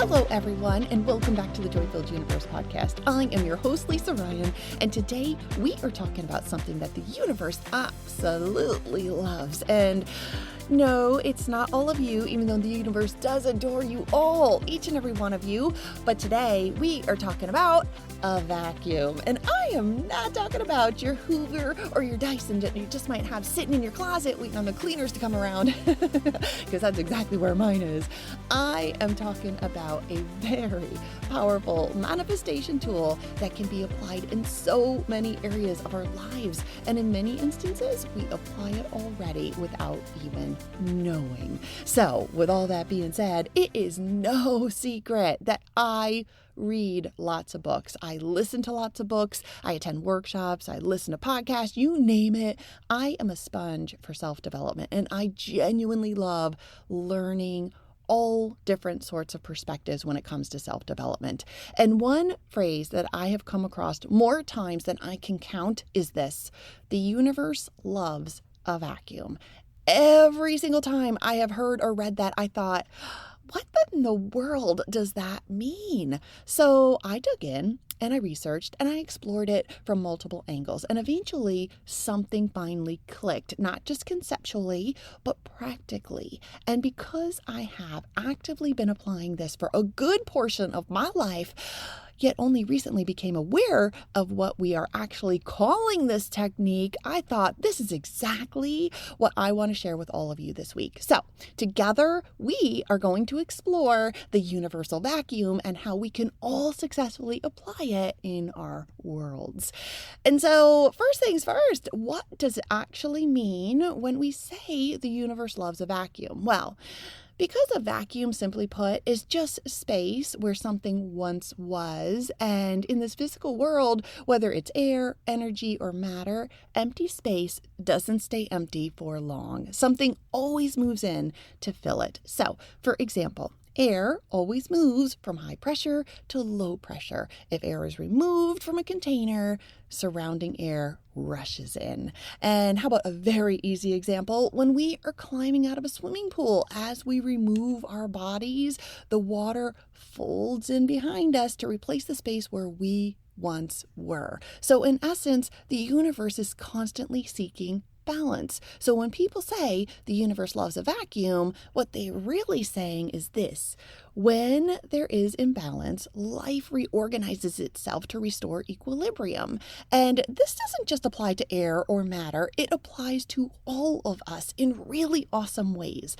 Hello, everyone, and welcome back to the Joy-Filled Universe podcast. I am your host, Lisa Ryan, and today we are talking about something that the universe absolutely loves. And no, it's not all of you, even though the universe does adore you all, each and every one of you. But today we are talking about a vacuum. And I am not talking about your Hoover or your Dyson that you just might have sitting in your closet waiting on the cleaners to come around, because that's exactly where mine is. I am talking about a very powerful manifestation tool that can be applied in so many areas of our lives. And in many instances, we apply it already without even knowing. So with all that being said, it is no secret that I read lots of books. I listen to lots of books. I attend workshops. I listen to podcasts, you name it. I am a sponge for self-development, and I genuinely love learning all different sorts of perspectives when it comes to self-development. And one phrase that I have come across more times than I can count is this: the universe loves a vacuum. Every single time I have heard or read that, I thought, what in the world does that mean? So I dug in and I researched and I explored it from multiple angles, and eventually something finally clicked, not just conceptually, but practically. And because I have actively been applying this for a good portion of my life, yet only recently became aware of what we are actually calling this technique, I thought this is exactly what I want to share with all of you this week. So together, we are going to explore the universal vacuum and how we can all successfully apply it in our worlds. And so first things first, what does it actually mean when we say the universe loves a vacuum? Well, because a vacuum, simply put, is just space where something once was. And in this physical world, whether it's air, energy, or matter, empty space doesn't stay empty for long. Something always moves in to fill it. So, for example, air always moves from high pressure to low pressure. If air is removed from a container, surrounding air rushes in. And how about a very easy example? When we are climbing out of a swimming pool, as we remove our bodies, the water folds in behind us to replace the space where we once were. So in essence, the universe is constantly seeking balance. So when people say the universe loves a vacuum, what they're really saying is this: when there is imbalance, life reorganizes itself to restore equilibrium. And this doesn't just apply to air or matter, it applies to all of us in really awesome ways.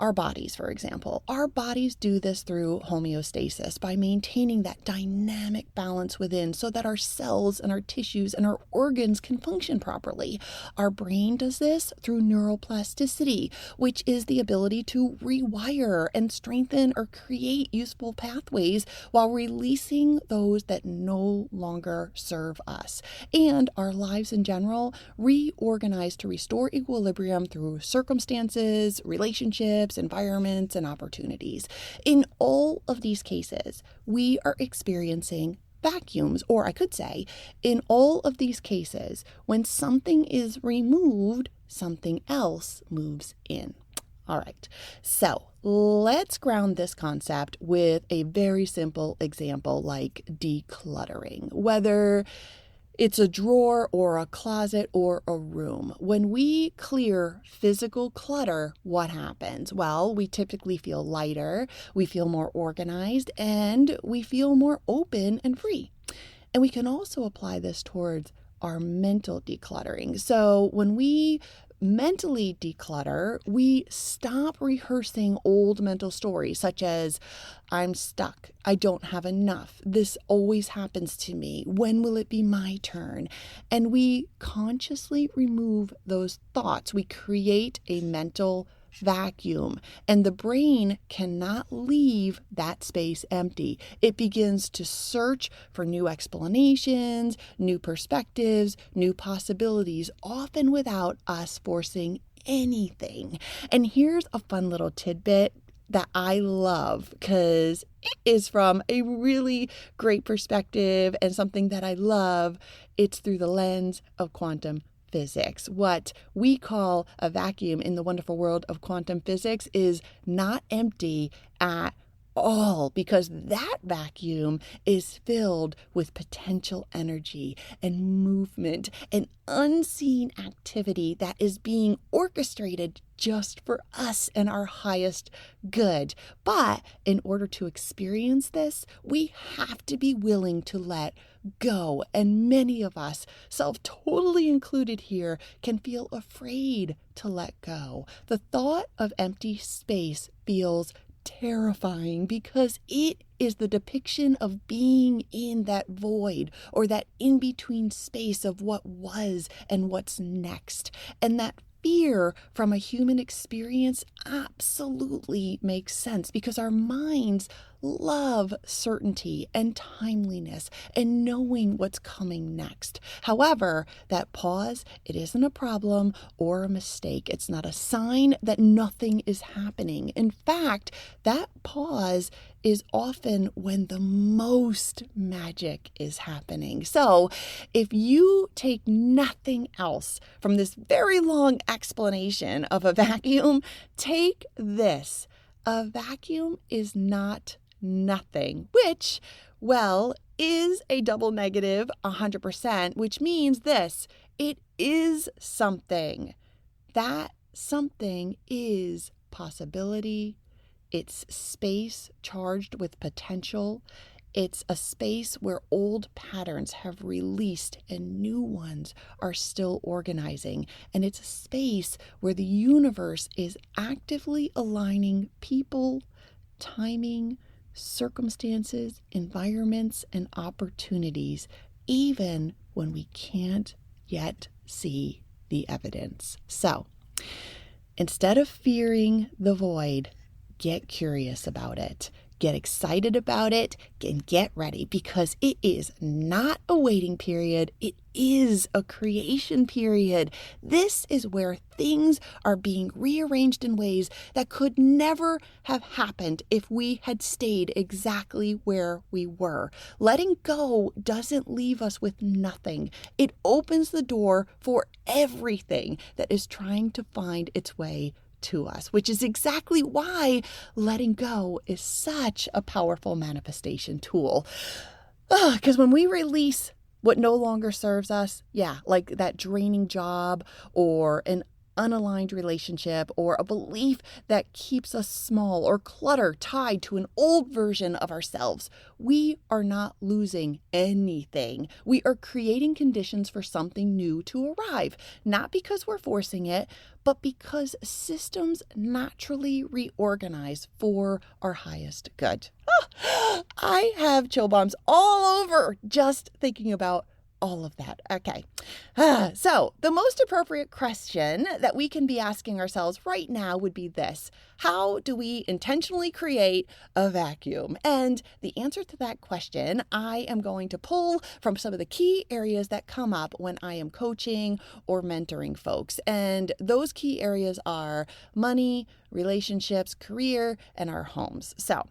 Our bodies, for example, our bodies do this through homeostasis, by maintaining that dynamic balance within so that our cells and our tissues and our organs can function properly. Our brain does this through neuroplasticity, which is the ability to rewire and strengthen or create useful pathways while releasing those that no longer serve us. And our lives in general reorganize to restore equilibrium through circumstances, relationships, environments, and opportunities. In all of these cases, we are experiencing vacuums, or I could say, in all of these cases, when something is removed, something else moves in. All right, so let's ground this concept with a very simple example like decluttering. Whether it's a drawer or a closet or a room. When we clear physical clutter, what happens? Well, we typically feel lighter, we feel more organized, and we feel more open and free. And we can also apply this towards our mental decluttering. So when we mentally declutter, we stop rehearsing old mental stories such as, I'm stuck, I don't have enough, this always happens to me, when will it be my turn? And we consciously remove those thoughts. We create a mental vacuum, and the brain cannot leave that space empty. It begins to search for new explanations, new perspectives, new possibilities, often without us forcing anything. And here's a fun little tidbit that I love because it is from a really great perspective and something that I love. It's through the lens of quantum physics. What we call a vacuum in the wonderful world of quantum physics is not empty at all, because that vacuum is filled with potential energy and movement and unseen activity that is being orchestrated just for us and our highest good. But in order to experience this, we have to be willing to let go. And many of us, self totally included here, can feel afraid to let go. The thought of empty space feels terrifying because it is the depiction of being in that void or that in-between space of what was and what's next. And that fear from a human experience absolutely makes sense because our minds love certainty and timeliness and knowing what's coming next. However, that pause, it isn't a problem or a mistake. It's not a sign that nothing is happening. In fact, that pause is often when the most magic is happening. So if you take nothing else from this very long explanation of a vacuum, take this. A vacuum is not nothing, which, well, is a double negative 100%, which means this: it is something. That something is possibility. It's space charged with potential. It's a space where old patterns have released and new ones are still organizing. And it's a space where the universe is actively aligning people, timing, circumstances, environments, and opportunities, even when we can't yet see the evidence. So, instead of fearing the void, get curious about it. Get excited about it and get ready, because it is not a waiting period. It is a creation period. This is where things are being rearranged in ways that could never have happened if we had stayed exactly where we were. Letting go doesn't leave us with nothing. It opens the door for everything that is trying to find its way to us, which is exactly why letting go is such a powerful manifestation tool. Because when we release what no longer serves us, like that draining job or an unaligned relationship or a belief that keeps us small or clutter tied to an old version of ourselves, we are not losing anything. We are creating conditions for something new to arrive, not because we're forcing it, but because systems naturally reorganize for our highest good. I have chill bumps all over just thinking about all of that. Okay. So the most appropriate question that we can be asking ourselves right now would be this: how do we intentionally create a vacuum? And the answer to that question, I am going to pull from some of the key areas that come up when I am coaching or mentoring folks. And those key areas are money, relationships, career, and our homes. So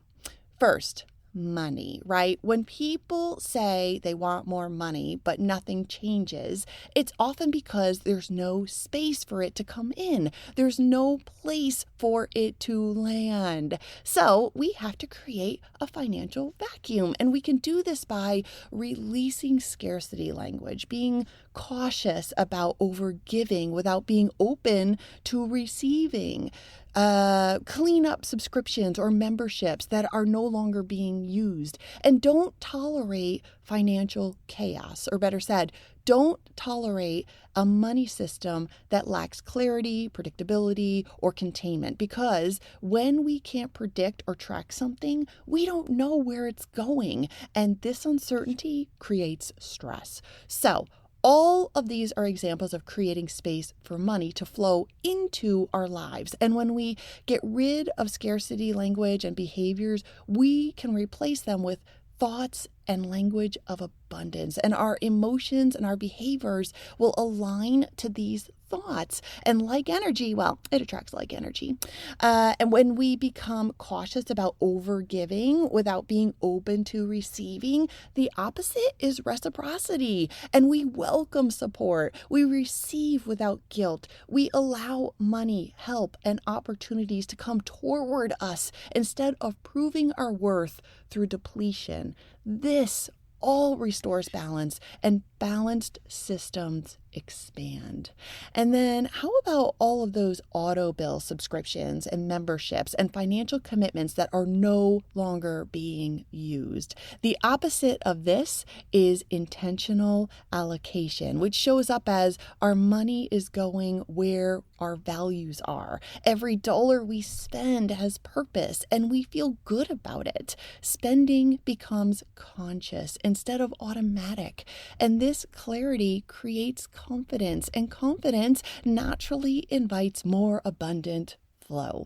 first, money, right? When people say they want more money, but nothing changes, it's often because there's no space for it to come in. There's no place for it to land. So we have to create a financial vacuum. And we can do this by releasing scarcity language, being cautious about overgiving without being open to receiving. Clean up subscriptions or memberships that are no longer being used. And don't tolerate financial chaos, or better said, don't tolerate a money system that lacks clarity, predictability, or containment. Because when we can't predict or track something, we don't know where it's going. And this uncertainty creates stress. So, all of these are examples of creating space for money to flow into our lives. And when we get rid of scarcity language and behaviors, we can replace them with thoughts and language of abundance. And our emotions and our behaviors will align to these thoughts. And like energy, well, it attracts like energy. And when we become cautious about overgiving without being open to receiving, the opposite is reciprocity. And we welcome support. We receive without guilt. We allow money, help, and opportunities to come toward us instead of proving our worth through depletion. This all restores balance, and balanced systems expand. And then how about all of those auto bill subscriptions and memberships and financial commitments that are no longer being used? The opposite of this is intentional allocation, which shows up as our money is going where our values are. Every dollar we spend has purpose and we feel good about it. Spending becomes conscious instead of automatic. And this clarity creates confidence, and confidence naturally invites more abundant flow.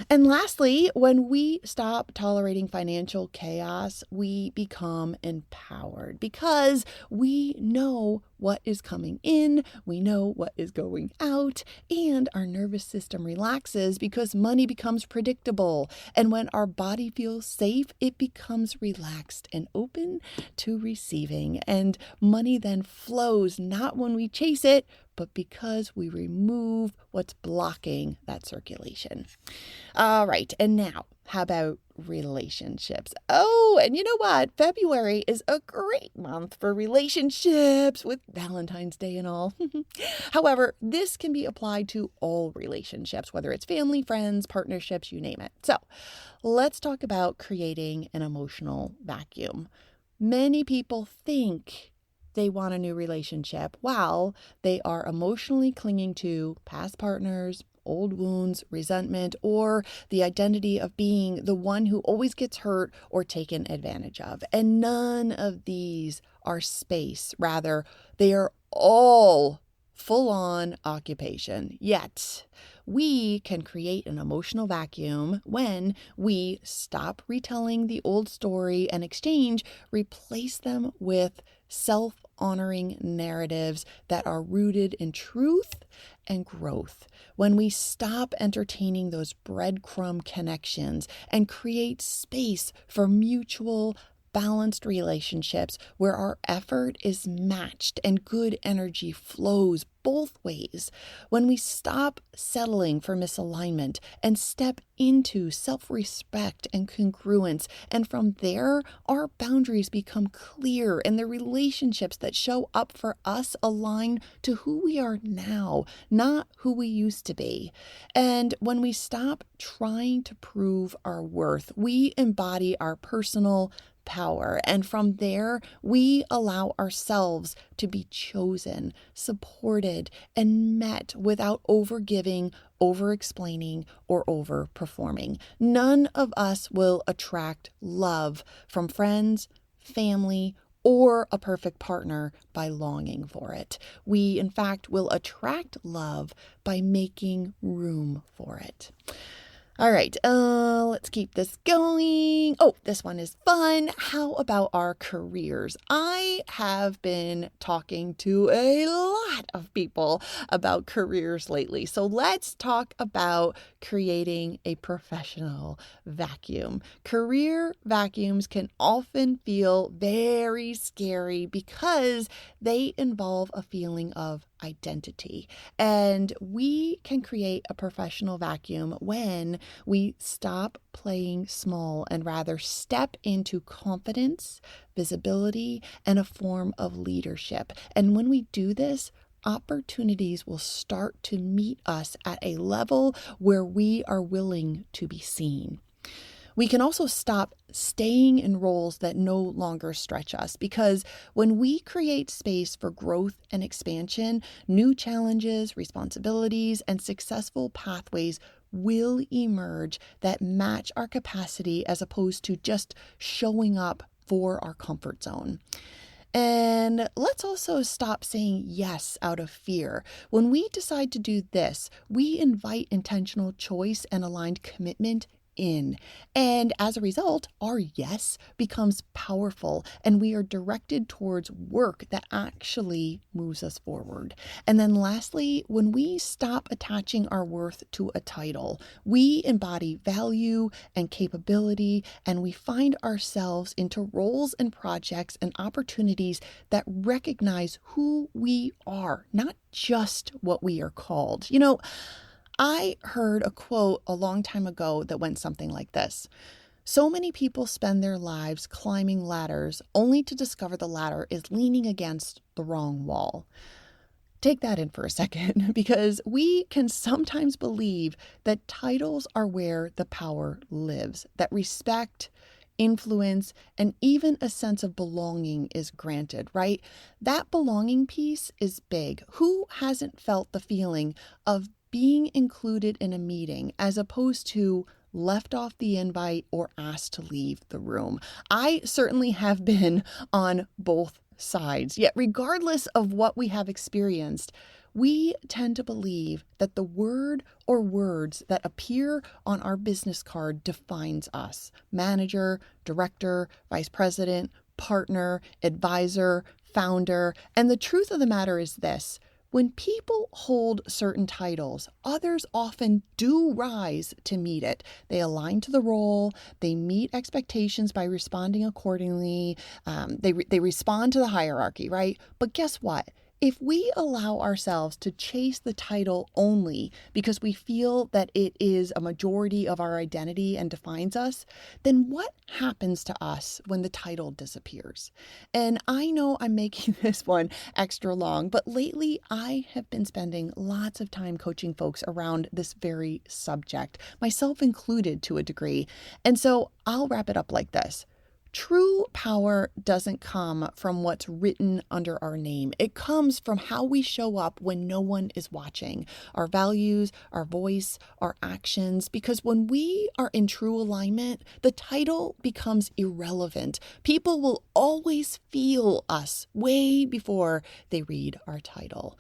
And lastly, when we stop tolerating financial chaos, we become empowered because we know what is coming in, we know what is going out, and our nervous system relaxes because money becomes predictable. And when our body feels safe, it becomes relaxed and open to receiving. And money then flows not when we chase it, but because we remove what's blocking that circulation. All right, and now, how about relationships? Oh, and you know what? February is a great month for relationships with Valentine's Day and all. However, this can be applied to all relationships, whether it's family, friends, partnerships, you name it. So let's talk about creating an emotional vacuum. Many people think they want a new relationship while they are emotionally clinging to past partners, old wounds, resentment, or the identity of being the one who always gets hurt or taken advantage of. And none of these are space. Rather, they are all full-on occupation. Yet, we can create an emotional vacuum when we stop retelling the old story and replace them with self-honoring narratives that are rooted in truth and growth. When we stop entertaining those breadcrumb connections and create space for mutual balanced relationships where our effort is matched and good energy flows both ways. When we stop settling for misalignment and step into self-respect and congruence, and from there, our boundaries become clear and the relationships that show up for us align to who we are now, not who we used to be. And when we stop trying to prove our worth, we embody our personal power. And from there, we allow ourselves to be chosen, supported, and met without overgiving, over-explaining, or over-performing. None of us will attract love from friends, family, or a perfect partner by longing for it. We, in fact, will attract love by making room for it. All right, let's keep this going. Oh, this one is fun. How about our careers? I have been talking to a lot of people about careers lately. So let's talk about creating a professional vacuum. Career vacuums can often feel very scary because they involve a feeling of identity. And we can create a professional vacuum when we stop playing small and rather step into confidence, visibility, and a form of leadership. And when we do this, opportunities will start to meet us at a level where we are willing to be seen. We can also stop staying in roles that no longer stretch us, because when we create space for growth and expansion, new challenges, responsibilities, and successful pathways will emerge that match our capacity as opposed to just showing up for our comfort zone. And let's also stop saying yes out of fear. When we decide to do this, we invite intentional choice and aligned commitment in. And as a result, our yes becomes powerful and we are directed towards work that actually moves us forward. And then lastly, when we stop attaching our worth to a title, we embody value and capability, and we find ourselves into roles and projects and opportunities that recognize who we are, not just what we are called. I heard a quote a long time ago that went something like this. So many people spend their lives climbing ladders only to discover the ladder is leaning against the wrong wall. Take that in for a second, because we can sometimes believe that titles are where the power lives, that respect, influence, and even a sense of belonging is granted, right? That belonging piece is big. Who hasn't felt the feeling of being included in a meeting as opposed to left off the invite or asked to leave the room? I certainly have been on both sides. Yet regardless of what we have experienced, we tend to believe that the word or words that appear on our business card defines us. Manager, director, vice president, partner, advisor, founder. And the truth of the matter is this: when people hold certain titles, others often do rise to meet it. They align to the role, they meet expectations by responding accordingly, they respond to the hierarchy, right? But guess what? If we allow ourselves to chase the title only because we feel that it is a majority of our identity and defines us, then what happens to us when the title disappears? And I know I'm making this one extra long, but lately I have been spending lots of time coaching folks around this very subject, myself included to a degree. And so I'll wrap it up like this. True power doesn't come from what's written under our name. It comes from how we show up when no one is watching. Our values, our voice, our actions. Because when we are in true alignment, the title becomes irrelevant. People will always feel us way before they read our title.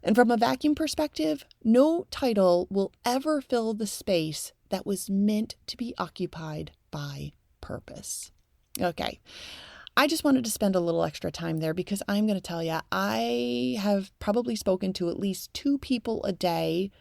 And from a vacuum perspective, no title will ever fill the space that was meant to be occupied by purpose. Okay, I just wanted to spend a little extra time there because I'm going to tell you, I have probably spoken to at least 2 people a day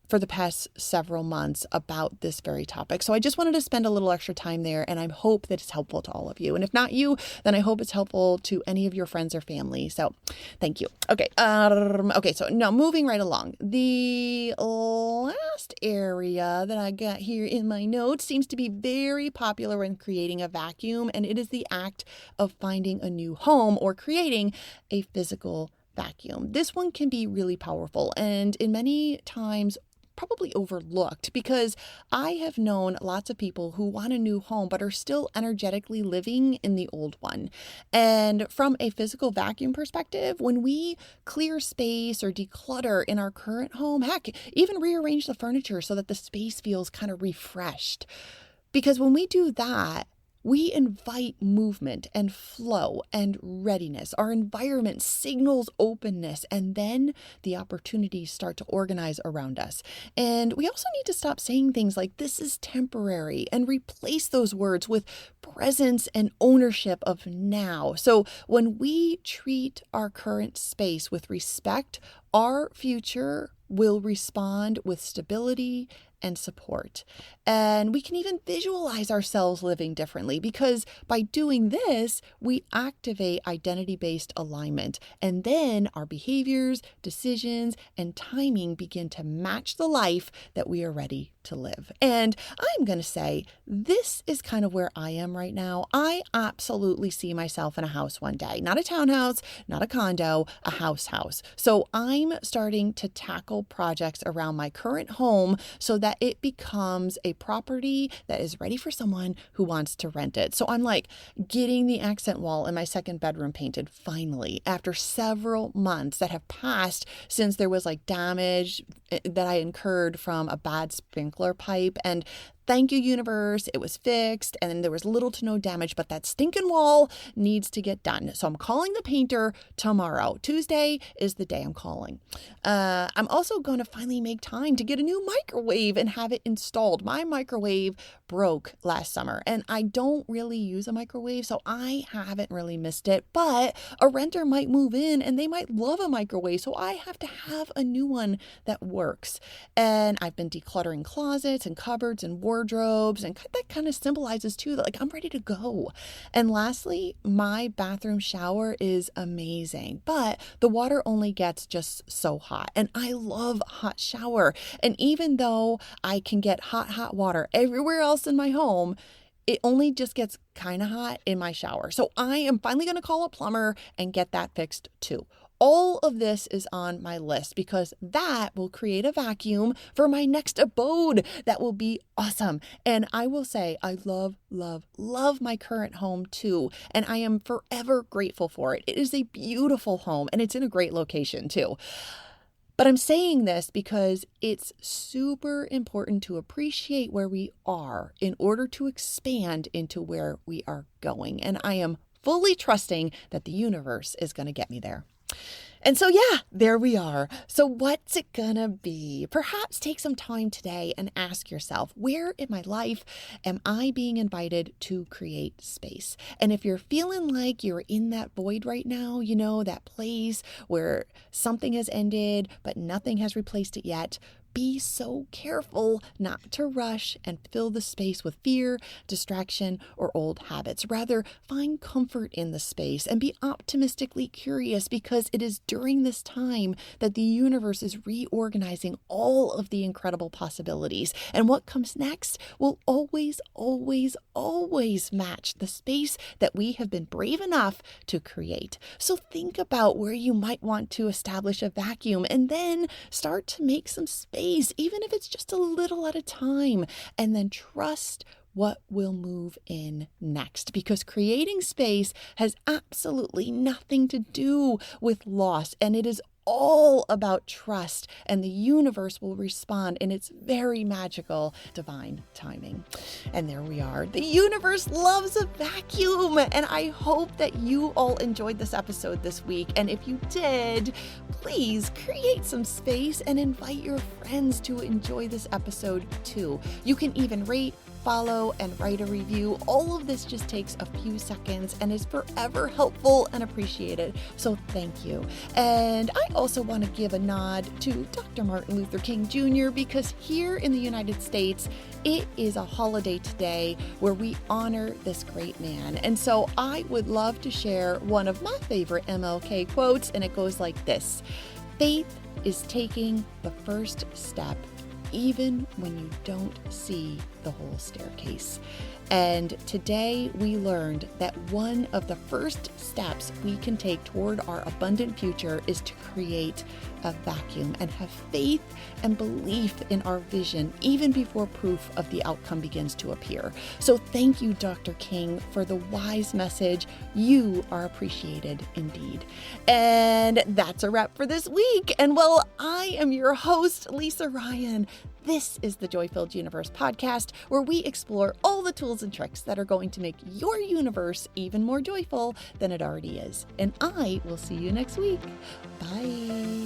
for the past several months about this very topic. So I just wanted to spend a little extra time there, and I hope that it's helpful to all of you. And if not you, then I hope it's helpful to any of your friends or family. So thank you. Okay. So now moving right along. The last area that I got here in my notes seems to be very popular when creating a vacuum, and it is the act of finding a new home or creating a physical vacuum. This one can be really powerful and in many times probably overlooked, because I have known lots of people who want a new home but are still energetically living in the old one. And from a physical vacuum perspective, when we clear space or declutter in our current home, heck, even rearrange the furniture so that the space feels kind of refreshed. Because when we do that, we invite movement and flow and readiness. Our environment signals openness, and then the opportunities start to organize around us. And we also need to stop saying things like, this is temporary, and replace those words with presence and ownership of now. So when we treat our current space with respect, our future will respond with stability and support. And we can even visualize ourselves living differently, because by doing this, we activate identity-based alignment. And then our behaviors, decisions, and timing begin to match the life that we are ready to live. And I'm going to say, this is kind of where I am right now. I absolutely see myself in a house one day, not a townhouse, not a condo, a house. So I'm starting to tackle projects around my current home so that it becomes a property that is ready for someone who wants to rent it. So I'm like getting the accent wall in my second bedroom painted finally, after several months that have passed since there was like damage that I incurred from a bad sprinkler pipe. And thank you, universe. It was fixed and there was little to no damage, but that stinking wall needs to get done. So I'm calling the painter tomorrow. Tuesday is the day I'm calling. I'm also going to finally make time to get a new microwave and have it installed. My microwave broke last summer and I don't really use a microwave, so I haven't really missed it, but a renter might move in and they might love a microwave, so I have to have a new one that works. And I've been decluttering closets and cupboards and wardrobes, and that kind of symbolizes too that I'm ready to go. And lastly, my bathroom shower is amazing, but the water only gets just so hot, and I love hot shower. And even though I can get hot water everywhere else in my home, it only just gets kind of hot in my shower. So I am finally going to call a plumber and get that fixed too. All of this is on my list because that will create a vacuum for my next abode. That will be awesome. And I will say, I love my current home too. And I am forever grateful for it. It is a beautiful home and it's in a great location too. But I'm saying this because it's super important to appreciate where we are in order to expand into where we are going. And I am fully trusting that the universe is going to get me there. And so, yeah, there we are. So what's it gonna be? Perhaps take some time today and ask yourself, where in my life am I being invited to create space? And if you're feeling like you're in that void right now, that place where something has ended, but nothing has replaced it yet, be so careful not to rush and fill the space with fear, distraction, or old habits. Rather, find comfort in the space and be optimistically curious, because it is during this time that the universe is reorganizing all of the incredible possibilities. And what comes next will always match the space that we have been brave enough to create. So think about where you might want to establish a vacuum and then start to make some space, even if it's just a little at a time, and then trust what will move in next, because creating space has absolutely nothing to do with loss, and it is all about trust, and the universe will respond in its very magical divine timing. And there we are. The universe loves a vacuum, and I hope that you all enjoyed this episode this week. And if you did, please create some space and invite your friends to enjoy this episode too. You can even rate, follow, and write a review. All of this just takes a few seconds and is forever helpful and appreciated. So thank you. And I also want to give a nod to Dr. Martin Luther King Jr. because here in the United States, it is a holiday today where we honor this great man. And so I would love to share one of my favorite MLK quotes, and it goes like this: "Faith is taking the first step even when you don't see the whole staircase." And today we learned that one of the first steps we can take toward our abundant future is to create a vacuum and have faith and belief in our vision even before proof of the outcome begins to appear. So thank you, Dr. King, for the wise message. You are appreciated indeed. And that's a wrap for this week. And well, I am your host, Lisa Ryan. This is the Joy-Filled Universe podcast, where we explore all the tools and tricks that are going to make your universe even more joyful than it already is. And I will see you next week. Bye.